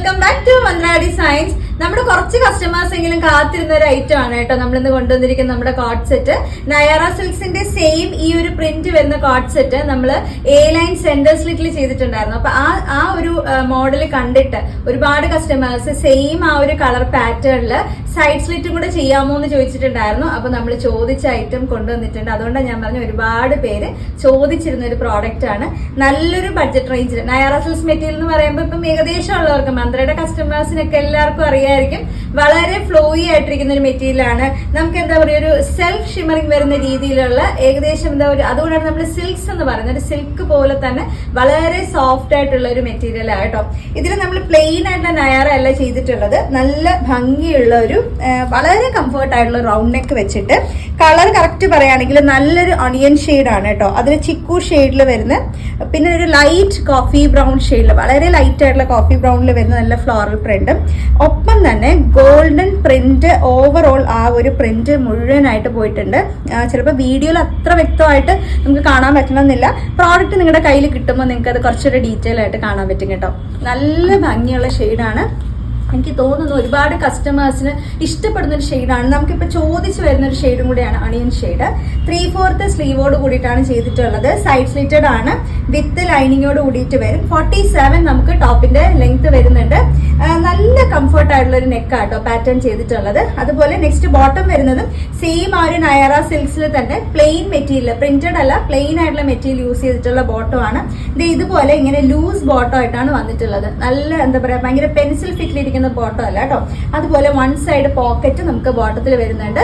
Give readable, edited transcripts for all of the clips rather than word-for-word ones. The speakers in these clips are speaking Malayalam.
വെൽക്കം ബാക്ക് ടു മന്ത്രാടി സയൻസ്. നമ്മുടെ കുറച്ച് കസ്റ്റമേഴ്സ് എങ്കിലും കാത്തിരുന്ന ഒരു ഐറ്റം ആണ് കേട്ടോ നമ്മളിന്ന് കൊണ്ടുവന്നിരിക്കുന്ന നമ്മുടെ കോട്ട് സെറ്റ്. നയാറ സിൽക്സിന്റെ സെയിം ഈ ഒരു പ്രിന്റ് വരുന്ന കോട്ട് സെറ്റ് നമ്മൾ എ ലൈൻ സെന്റർ സ്ലിറ്റിൽ ചെയ്തിട്ടുണ്ടായിരുന്നു. അപ്പൊ ആ ഒരു മോഡൽ കണ്ടിട്ട് ഒരുപാട് കസ്റ്റമേഴ്സ് സെയിം ആ ഒരു കളർ പാറ്റേണില് സൈഡ് സ്ലിറ്റും കൂടെ ചെയ്യാമോ എന്ന് ചോദിച്ചിട്ടുണ്ടായിരുന്നു. അപ്പൊ നമ്മൾ ചോദിച്ച ഐറ്റം കൊണ്ടുവന്നിട്ടുണ്ട്. അതുകൊണ്ടാണ് ഞാൻ പറഞ്ഞ ഒരുപാട് പേര് ചോദിച്ചിരുന്ന ഒരു പ്രോഡക്റ്റ് ആണ്. നല്ലൊരു ബഡ്ജറ്റ് റേഞ്ചിൽ നയാറ സിൽക്സ് മെറ്റീരിയൽ എന്ന് പറയുമ്പോൾ ഇപ്പം ഏകദേശം ഉള്ളവർക്ക് മന്ത്രയുടെ കസ്റ്റമേഴ്സിനൊക്കെ എല്ലാവർക്കും അറിയായിരിക്കും. വളരെ ഫ്ലോയി ആയിട്ടിരിക്കുന്ന ഒരു മെറ്റീരിയൽ ആണ്. നമുക്ക് എന്താ പറയുക, ഒരു സെൽഫ് ഷിമറിംഗ് വരുന്ന രീതിയിലുള്ള ഏകദേശം എന്താ ഒരു, അതുകൊണ്ടാണ് നമ്മൾ സിൽക്സ് എന്ന് പറയുന്നത്. ഒരു സിൽക്ക് പോലെ തന്നെ വളരെ സോഫ്റ്റ് ആയിട്ടുള്ള ഒരു മെറ്റീരിയൽ ആട്ടോ. ഇതിൽ നമ്മൾ പ്ലെയിൻ ആയിട്ടുള്ള നയാറ അല്ല ചെയ്തിട്ടുള്ളത്. നല്ല ഭംഗിയുള്ള ഒരു വളരെ കംഫർട്ട് ആയിട്ടുള്ള റൗണ്ട് നെക്ക് വെച്ചിട്ട് കളർ കറക്റ്റ് പറയുകയാണെങ്കിൽ നല്ലൊരു ഒണിയൻ ഷെയ്ഡ് ആണ് കേട്ടോ. അതിൽ ചിക്കു ഷെയ്ഡിൽ വരുന്ന, പിന്നെ ഒരു ലൈറ്റ് കോഫി ബ്രൗൺ ഷെയ്ഡിൽ, വളരെ ലൈറ്റ് ആയിട്ടുള്ള കോഫി ബ്രൗണിൽ വരുന്ന നല്ല ഫ്ലോറൽ പ്രിന്റും, ഒപ്പം തന്നെ ഗോൾഡൻ പ്രിന്റ് ഓവറോൾ ആ ഒരു പ്രിന്റ് മുഴുവനായിട്ട് പോയിട്ടുണ്ട്. ചിലപ്പോൾ വീഡിയോയിൽ അത്ര വ്യക്തമായിട്ട് നമുക്ക് കാണാൻ പറ്റണമെന്നില്ല. പ്രോഡക്റ്റ് നിങ്ങളുടെ കയ്യിൽ കിട്ടുമ്പോൾ നിങ്ങൾക്ക് അത് കുറച്ചൊരു ഡീറ്റെയിൽ ആയിട്ട് കാണാൻ പറ്റും കേട്ടോ. നല്ല ഭംഗിയുള്ള ഷെയ്ഡാണ്. എനിക്ക് തോന്നുന്നു ഒരുപാട് കസ്റ്റമേഴ്സിന് ഇഷ്ടപ്പെടുന്ന ഒരു ഷെയ്ഡാണ്. നമുക്കിപ്പോൾ ചോദിച്ചു വരുന്ന ഒരു ഷെയ്ഡും കൂടിയാണ് അണിയൻ ഷെയ്ഡ്. 3/4 സ്ലീവോട് കൂടിയിട്ടാണ് ചെയ്തിട്ടുള്ളത്. സൈഡ് സ്ലിറ്റഡ് ആണ്, വിത്ത് ലൈനിങ്ങോട് കൂടിയിട്ട് വരും. 47 നമുക്ക് ടോപ്പിന്റെ ലെങ്ത് വരുന്നുണ്ട്. നല്ല കംഫർട്ട് ആയിട്ടുള്ള ഒരു നെക്കാട്ടോ പാറ്റേൺ ചെയ്തിട്ടുള്ളത്. അതുപോലെ നെക്സ്റ്റ് ബോട്ടം വരുന്നതും സെയിം ആ ഒരു നയാറ സിൽക്സിൽ തന്നെ പ്ലെയിൻ മെറ്റീരിയൽ, പ്രിന്റഡ് അല്ല, പ്ലെയിൻ ആയിട്ടുള്ള മെറ്റീരിയൽ യൂസ് ചെയ്തിട്ടുള്ള ബോട്ടം ആണ്. ഇത് ഇതുപോലെ ഇങ്ങനെ ലൂസ് ബോട്ടം ആയിട്ടാണ് വന്നിട്ടുള്ളത്. നല്ല എന്താ പറയാ, ഭയങ്കര പെൻസിൽ ഫിറ്റിലിരിക്കുന്ന ബോട്ടം അല്ല കേട്ടോ. അതുപോലെ വൺ സൈഡ് പോക്കറ്റ് നമുക്ക് ബോട്ടത്തിൽ വരുന്നുണ്ട്.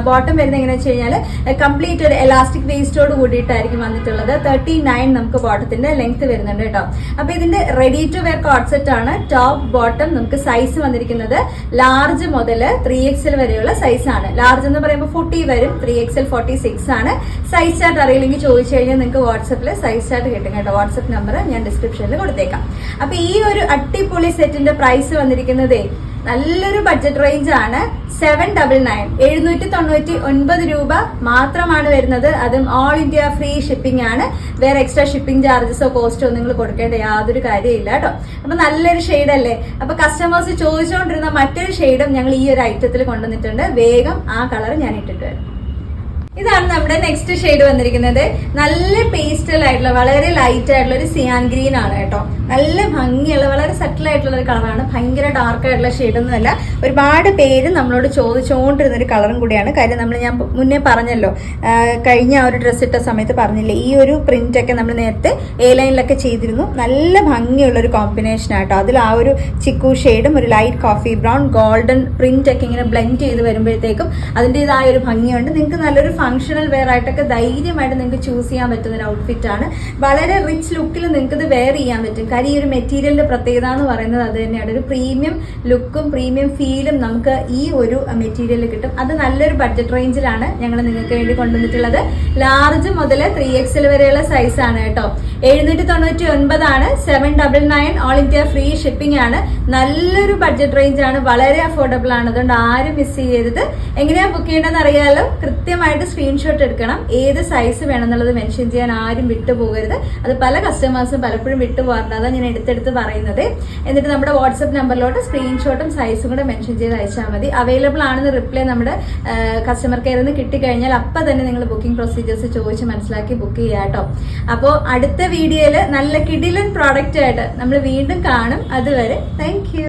ബോട്ടം വരുന്നത് എങ്ങനെയാ വെച്ച് കഴിഞ്ഞാൽ കംപ്ലീറ്റ് ഒരു എലാസ്റ്റിക് വേസ്റ്റോട് കൂടിയിട്ടായിരിക്കും വന്നിട്ടുള്ളത്. 39 നമുക്ക് ബോട്ടത്തിന്റെ ലെങ്ത് വരുന്നുണ്ട് കേട്ടോ. അപ്പൊ ഇതിന്റെ ready to wear coat set ആണ്. ടോപ്പ് ബോട്ടം നമുക്ക് സൈസ് വന്നിരിക്കുന്നത് ലാർജ് മുതൽ 3XL വരെയുള്ള സൈസ് ആണ്. ലാർജ് എന്ന് പറയുമ്പോൾ 40 വരും, 3XL 46 ആണ്. സൈസ് ചാർട്ട് അറിയില്ലെങ്കിൽ ചോദിച്ചു കഴിഞ്ഞാൽ നിങ്ങൾക്ക് വാട്സപ്പിൽ സൈസ് ചാർട്ട് കിട്ടും കേട്ടോ. വാട്സപ്പ് നമ്പർ ഞാൻ ഡിസ്ക്രിപ്ഷനിൽ കൊടുത്തേക്കാം. അപ്പൊ ഈ ഒരു അടിപൊളി സെറ്റിന്റെ പ്രൈസ് വന്നിരിക്കുന്നത് നല്ലൊരു ബഡ്ജറ്റ് റേഞ്ച് ആണ്. 799 799 രൂപ മാത്രമാണ് വരുന്നത്. അതും ഓൾ ഇന്ത്യ ഫ്രീ ഷിപ്പിംഗ് ആണ്. വേറെ എക്സ്ട്രാ ഷിപ്പിംഗ് ചാർജസോ കോസ്റ്റോ നിങ്ങൾ കൊടുക്കേണ്ട യാതൊരു കാര്യമില്ല കേട്ടോ. അപ്പൊ നല്ലൊരു ഷെയ്ഡ് അല്ലേ. അപ്പൊ കസ്റ്റമേഴ്സ് ചോദിച്ചുകൊണ്ടിരുന്ന മറ്റൊരു ഷെയ്ഡും ഞങ്ങൾ ഈ ഒരു ഐറ്റത്തിൽ കൊണ്ടുവന്നിട്ടുണ്ട്. വേഗം ആ കളർ ഞാൻ ഇട്ടിട്ട് വരും. ഇതാണ് നമ്മുടെ നെക്സ്റ്റ് ഷെയ്ഡ് വന്നിരിക്കുന്നത്. നല്ല പേസ്റ്റൽ ആയിട്ടുള്ള, വളരെ ലൈറ്റ് ആയിട്ടുള്ള ഒരു സിയാൻ ഗ്രീൻ ആണ് കേട്ടോ. നല്ല ഭംഗിയുള്ള, വളരെ സെറ്റിൽ ആയിട്ടുള്ള ഒരു കളറാണ്. ഭയങ്കര ഡാർക്ക് ആയിട്ടുള്ള ഷെയ്ഡൊന്നും അല്ല. ഒരുപാട് പേര് നമ്മളോട് ചോദിച്ചുകൊണ്ടിരുന്ന ഒരു കളറും കൂടിയാണ്. കാര്യം ഞാൻ മുന്നേ പറഞ്ഞല്ലോ, കഴിഞ്ഞ ആ ഒരു ഡ്രസ്സ് ഇട്ട സമയത്ത് പറഞ്ഞില്ലേ, ഈ ഒരു പ്രിന്റ് ഒക്കെ നമ്മൾ നേരത്തെ എ ലൈനിലൊക്കെ ചെയ്തിരുന്നു. നല്ല ഭംഗിയുള്ള ഒരു കോമ്പിനേഷൻ ആട്ടോ. അതിൽ ആ ഒരു ചിക്കു ഷെയ്ഡും ഒരു light coffee brown golden print ഒക്കെ ഇങ്ങനെ ബ്ലെൻഡ് ചെയ്ത് വരുമ്പോഴത്തേക്കും അതിൻ്റെതായ ഒരു ഭംഗിയുണ്ട്. നിങ്ങൾക്ക് നല്ലൊരു ഫംഗ്ഷണൽ വെയർ ആയിട്ടൊക്കെ ധൈര്യമായിട്ട് നിങ്ങൾക്ക് ചൂസ് ചെയ്യാൻ പറ്റുന്ന ഒരു ഔട്ട്ഫിറ്റ് ആണ്. വളരെ റിച്ച് ലുക്കിൽ നിങ്ങൾക്ക് ഇത് വെയർ ചെയ്യാൻ പറ്റും. കാര്യം ഈ ഒരു മെറ്റീരിയലിന്റെ പ്രത്യേകത എന്ന് പറയുന്നത് അത് തന്നെയാണ്. ഒരു പ്രീമിയം ലുക്കും പ്രീമിയം ഫീലും നമുക്ക് ഈ ഒരു മെറ്റീരിയലിൽ കിട്ടും. അത് നല്ലൊരു ബഡ്ജറ്റ് റേഞ്ചിലാണ് ഞങ്ങൾ നിങ്ങൾക്ക് വേണ്ടി കൊണ്ടുവന്നിട്ടുള്ളത്. ലാർജ് മുതൽ 3XL വരെയുള്ള സൈസ് ആണ് കേട്ടോ. 799 ആണ്. 799 ഓൾ ഇന്ത്യ ഫ്രീ ഷിപ്പിംഗ് ആണ്. നല്ലൊരു ബഡ്ജറ്റ് റേഞ്ച് ആണ്. വളരെ അഫോർഡബിൾ ആണ്. അതുകൊണ്ട് ആരും മിസ് ചെയ്യരുത്. എങ്ങനെയാ ബുക്ക് ചെയ്യേണ്ടതെന്ന് അറിയാലോ. കൃത്യമായിട്ട് സ്ക്രീൻഷോട്ട് എടുക്കണം. ഏത് സൈസ് വേണമെന്നുള്ളത് മെൻഷൻ ചെയ്യാൻ ആരും വിട്ടുപോകരുത്. അത് പല കസ്റ്റമേഴ്സും പലപ്പോഴും വിട്ടുപോകാറുണ്ട്. അതാണ് ഞാൻ എടുത്തെടുത്ത് പറയുന്നത്. എന്നിട്ട് നമ്മുടെ വാട്സപ്പ് നമ്പറിലോട്ട് സ്ക്രീൻഷോട്ടും സൈസും കൂടെ മെൻഷൻ ചെയ്ത് അയച്ചാൽ മതി. അവൈലബിൾ ആണെന്ന് റിപ്ലൈ നമ്മുടെ കസ്റ്റമർ കെയറിൽ നിന്ന് കിട്ടിക്കഴിഞ്ഞാൽ അപ്പം തന്നെ നിങ്ങൾ ബുക്കിംഗ് പ്രൊസീജിയേഴ്സ് ചോദിച്ച് മനസ്സിലാക്കി ബുക്ക് ചെയ്യാം കേട്ടോ. അപ്പോൾ അടുത്ത വീഡിയോയിൽ നല്ല കിടിലൻ പ്രോഡക്റ്റ് ആയിട്ട് നമ്മൾ വീണ്ടും കാണും. അതുവരെ താങ്ക് യു.